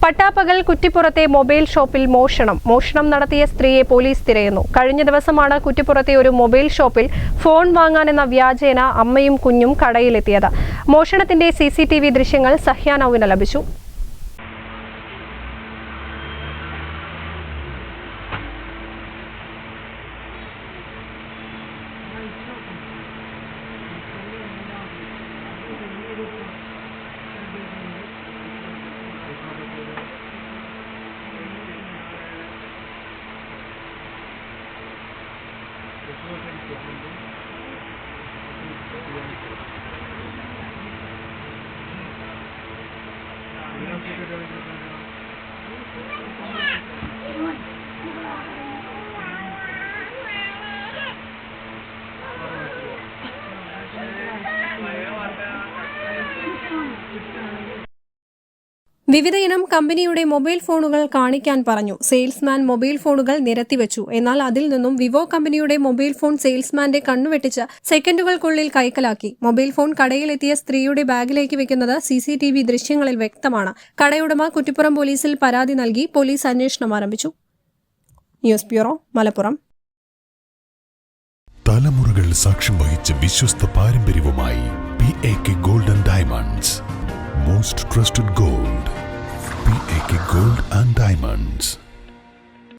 പട്ടാപ്പകൽ കുറ്റിപ്പുറത്തെ മൊബൈൽ ഷോപ്പിൽ മോഷണം നടത്തിയ സ്ത്രീയെ പോലീസ് തിരയുന്നു. കഴിഞ്ഞ ദിവസമാണ് കുറ്റിപ്പുറത്തെ ഒരു മൊബൈൽ ഷോപ്പിൽ ഫോൺ വാങ്ങാനെന്ന വ്യാജേന അമ്മയും കുഞ്ഞും കടയിലെത്തിയത്. മോഷണത്തിന്റെ CCTV ദൃശ്യങ്ങൾ സഹ്യാനൌവിന് ലഭിച്ചു. വിവിധയിനം കമ്പനിയുടെ മൊബൈൽ ഫോണുകൾ കാണിക്കാൻ പറഞ്ഞു. സെയിൽസ്മാൻ മൊബൈൽ ഫോണുകൾ നിരത്തിവെച്ചു. എന്നാൽ അതിൽ നിന്നും വിവോ കമ്പനിയുടെ മൊബൈൽ ഫോൺ സെയിൽസ്മാന്റെ കണ്ണുവെട്ടിച്ച് സെക്കൻഡുകൾക്കുള്ളിൽ കൈക്കലാക്കി. മൊബൈൽ ഫോൺ കടയിലെത്തിയ സ്ത്രീയുടെ ബാഗിലേക്ക് വെക്കുന്നത് CCTV ദൃശ്യങ്ങളിൽ വ്യക്തമാണ്. കടയുടമ കുറ്റിപ്പുറം പോലീസിൽ പരാതി നൽകി. പോലീസ് അന്വേഷണം ആരംഭിച്ചു. News bureau, Malappuram. തലമുറകൾ സാക്ഷ്യം വഹിച്ച വിശ്വസ്ത പാരമ്പര്യവുമായി PAK Gold and Diamonds. Most trusted gold. PAK Gold and Diamonds.